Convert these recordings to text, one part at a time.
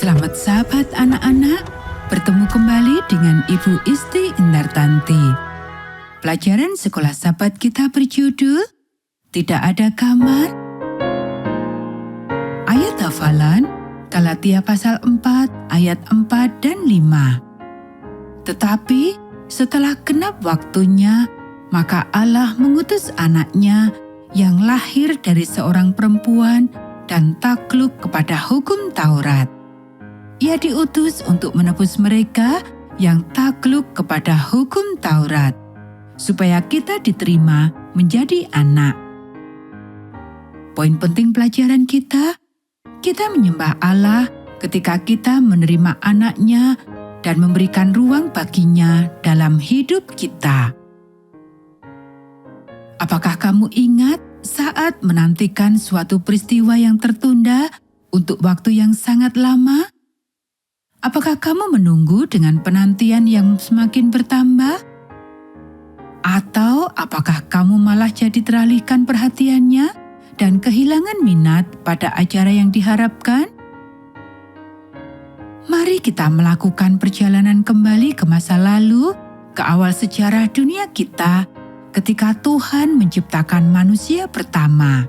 Selamat sahabat anak-anak, bertemu kembali dengan Ibu Isti Indartanti. Pelajaran sekolah sahabat kita berjudul Tidak Ada Kamar. Ayat hafalan Galatia pasal 4 ayat 4 dan 5. Tetapi setelah genap waktunya, maka Allah mengutus anaknya yang lahir dari seorang perempuan dan takluk kepada hukum Taurat. Ia diutus untuk menebus mereka yang takluk kepada hukum Taurat, supaya kita diterima menjadi anak. Poin penting pelajaran kita menyembah Allah ketika kita menerima anaknya dan memberikan ruang baginya dalam hidup kita. Apakah kamu ingat saat menantikan suatu peristiwa yang tertunda untuk waktu yang sangat lama? Apakah kamu menunggu dengan penantian yang semakin bertambah? Atau apakah kamu malah jadi teralihkan perhatiannya dan kehilangan minat pada acara yang diharapkan? Mari kita melakukan perjalanan kembali ke masa lalu, ke awal sejarah dunia kita, ketika Tuhan menciptakan manusia pertama.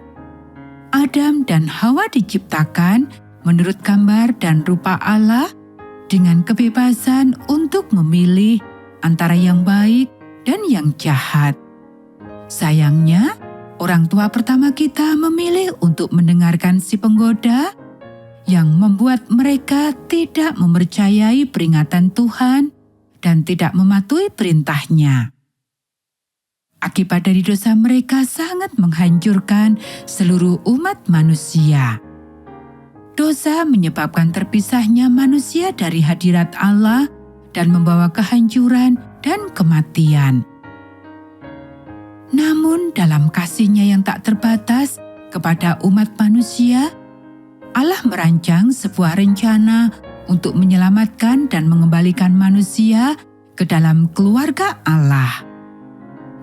Adam dan Hawa diciptakan menurut gambar dan rupa Allah, dengan kebebasan untuk memilih antara yang baik dan yang jahat. Sayangnya, orang tua pertama kita memilih untuk mendengarkan si penggoda yang membuat mereka tidak mempercayai peringatan Tuhan dan tidak mematuhi perintahnya. Akibat dari dosa mereka sangat menghancurkan seluruh umat manusia. Dosa menyebabkan terpisahnya manusia dari hadirat Allah dan membawa kehancuran dan kematian. Namun dalam kasih-Nya yang tak terbatas kepada umat manusia, Allah merancang sebuah rencana untuk menyelamatkan dan mengembalikan manusia ke dalam keluarga Allah.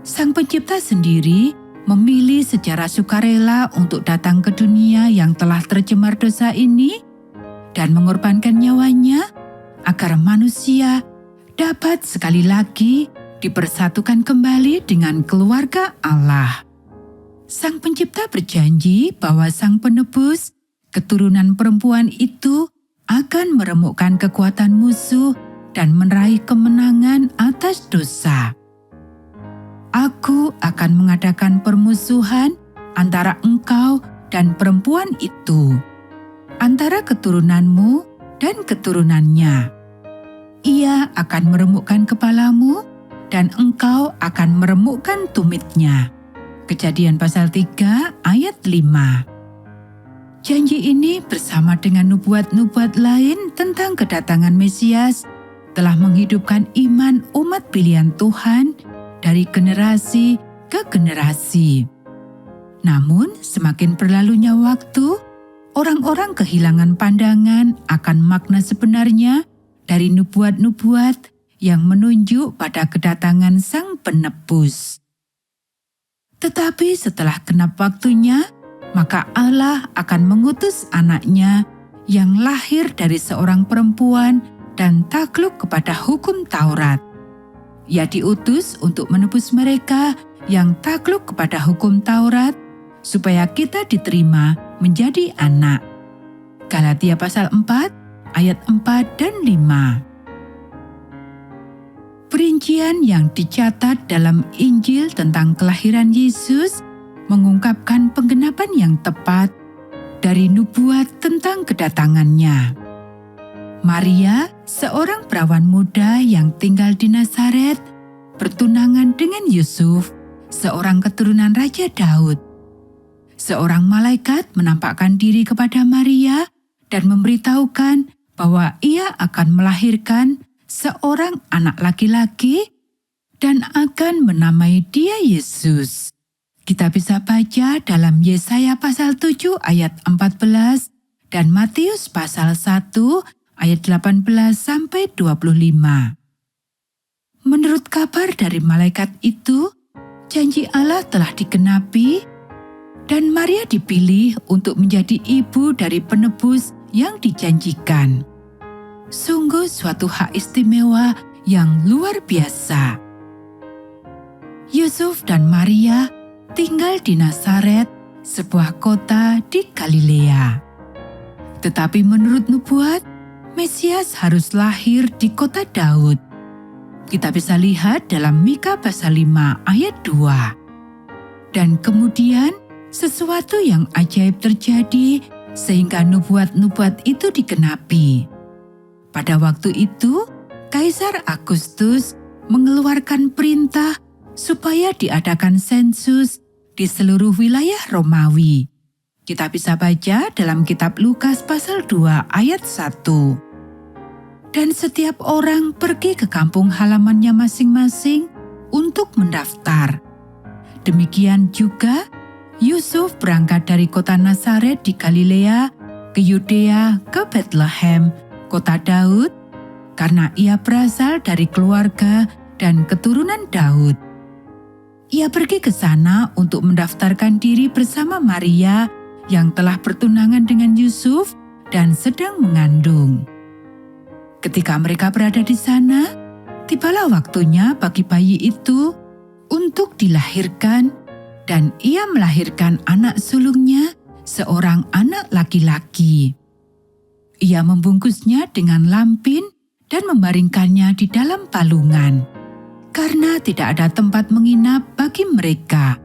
Sang Pencipta sendiri memilih secara sukarela untuk datang ke dunia yang telah tercemar dosa ini dan mengorbankan nyawanya agar manusia dapat sekali lagi dipersatukan kembali dengan keluarga Allah. Sang Pencipta berjanji bahwa Sang Penebus, keturunan perempuan itu, akan meremukkan kekuatan musuh dan meraih kemenangan atas dosa. Aku akan mengadakan permusuhan antara engkau dan perempuan itu, antara keturunanmu dan keturunannya. Ia akan meremukkan kepalamu dan engkau akan meremukkan tumitnya. Kejadian pasal 3 ayat 5. Janji ini bersama dengan nubuat-nubuat lain tentang kedatangan Mesias telah menghidupkan iman umat pilihan Tuhan dari generasi ke generasi. Namun, semakin berlalunya waktu, orang-orang kehilangan pandangan akan makna sebenarnya dari nubuat-nubuat yang menunjuk pada kedatangan Sang Penebus. Tetapi setelah genap waktunya, maka Allah akan mengutus anaknya yang lahir dari seorang perempuan dan takluk kepada hukum Taurat. Ia diutus untuk menebus mereka yang takluk kepada hukum Taurat, supaya kita diterima menjadi anak. Galatia pasal 4, ayat 4 dan 5. Perincian yang dicatat dalam Injil tentang kelahiran Yesus mengungkapkan penggenapan yang tepat dari nubuat tentang kedatangannya. Maria, seorang perawan muda yang tinggal di Nazaret, bertunangan dengan Yusuf, seorang keturunan Raja Daud. Seorang malaikat menampakkan diri kepada Maria dan memberitahukan bahwa ia akan melahirkan seorang anak laki-laki dan akan menamai dia Yesus. Kita bisa baca dalam Yesaya pasal 7 ayat 14 dan Matius pasal 1 ayat 18 sampai 25. Menurut kabar dari malaikat itu, janji Allah telah digenapi dan Maria dipilih untuk menjadi ibu dari penebus yang dijanjikan. Sungguh suatu hak istimewa yang luar biasa. Yusuf dan Maria tinggal di Nazaret, sebuah kota di Galilea. Tetapi menurut nubuat, Mesias harus lahir di kota Daud. Kita bisa lihat dalam Mika pasal 5 ayat 2. Dan kemudian sesuatu yang ajaib terjadi sehingga nubuat-nubuat itu digenapi. Pada waktu itu, Kaisar Agustus mengeluarkan perintah supaya diadakan sensus di seluruh wilayah Romawi. Kita bisa baca dalam kitab Lukas pasal 2 ayat 1. Dan setiap orang pergi ke kampung halamannya masing-masing untuk mendaftar. Demikian juga Yusuf berangkat dari kota Nazaret di Galilea ke Yudea ke Bethlehem, kota Daud, karena ia berasal dari keluarga dan keturunan Daud. Ia pergi ke sana untuk mendaftarkan diri bersama Maria yang telah bertunangan dengan Yusuf dan sedang mengandung. Ketika mereka berada di sana, tibalah waktunya bagi bayi itu untuk dilahirkan, dan ia melahirkan anak sulungnya, seorang anak laki-laki. Ia membungkusnya dengan lampin dan membaringkannya di dalam palungan, karena tidak ada tempat menginap bagi mereka.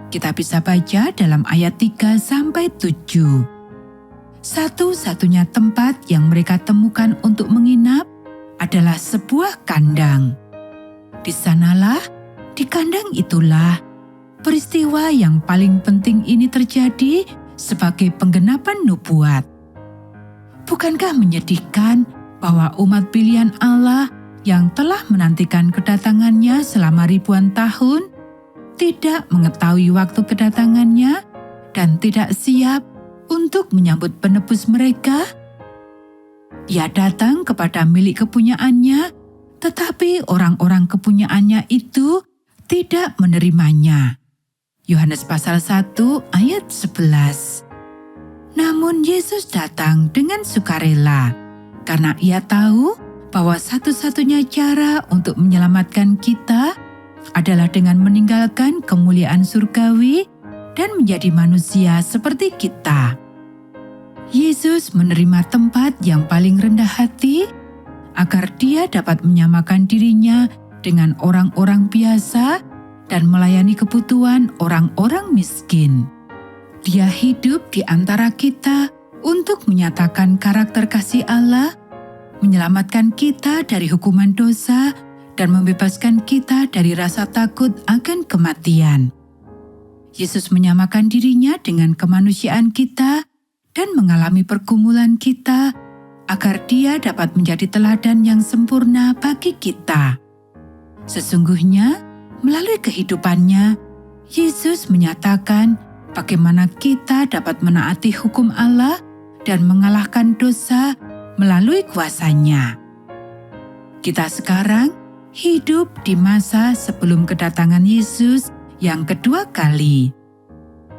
Kita bisa baca dalam ayat 3-7. Satu-satunya tempat yang mereka temukan untuk menginap adalah sebuah kandang. Di sanalah, di kandang itulah, peristiwa yang paling penting ini terjadi sebagai penggenapan nubuat. Bukankah menyedihkan bahwa umat pilihan Allah yang telah menantikan kedatangannya selama ribuan tahun tidak mengetahui waktu kedatangannya dan tidak siap untuk menyambut penebus mereka? Ia datang kepada milik kepunyaannya, tetapi orang-orang kepunyaannya itu tidak menerimanya. Yohanes pasal 1 ayat 11. Namun Yesus datang dengan sukarela, karena ia tahu bahwa satu-satunya cara untuk menyelamatkan kita adalah dengan meninggalkan kemuliaan surgawi dan menjadi manusia seperti kita. Yesus menerima tempat yang paling rendah hati agar dia dapat menyamakan dirinya dengan orang-orang biasa dan melayani kebutuhan orang-orang miskin. Dia hidup di antara kita untuk menyatakan karakter kasih Allah, menyelamatkan kita dari hukuman dosa, dan membebaskan kita dari rasa takut akan kematian. Yesus menyamakan dirinya dengan kemanusiaan kita dan mengalami pergumulan kita agar dia dapat menjadi teladan yang sempurna bagi kita. Sesungguhnya, melalui kehidupannya, Yesus menyatakan bagaimana kita dapat menaati hukum Allah dan mengalahkan dosa melalui kuasa-Nya. Kita sekarang hidup di masa sebelum kedatangan Yesus yang kedua kali.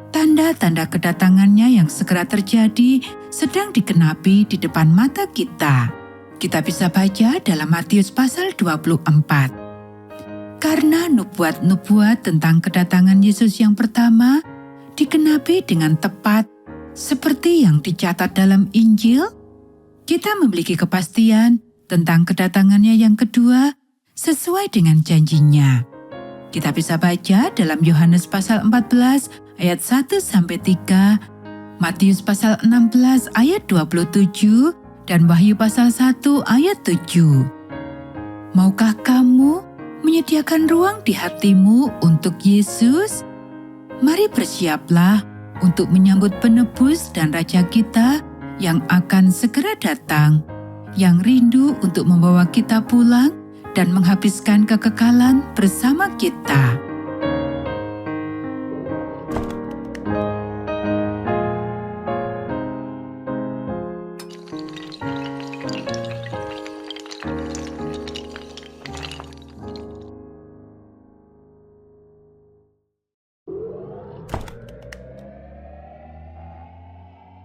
Tanda-tanda kedatangannya yang segera terjadi sedang digenapi di depan mata kita. Kita bisa baca dalam Matius pasal 24. Karena nubuat-nubuat tentang kedatangan Yesus yang pertama digenapi dengan tepat seperti yang dicatat dalam Injil, kita memiliki kepastian tentang kedatangannya yang kedua sesuai dengan janjinya. Kita bisa baca dalam Yohanes pasal 14 ayat 1-3, Matius pasal 16 ayat 27, dan Wahyu pasal 1 ayat 7. Maukah kamu menyediakan ruang di hatimu untuk Yesus? Mari bersiaplah untuk menyambut penebus dan Raja kita yang akan segera datang, yang rindu untuk membawa kita pulang dan menghabiskan kekekalan bersama kita.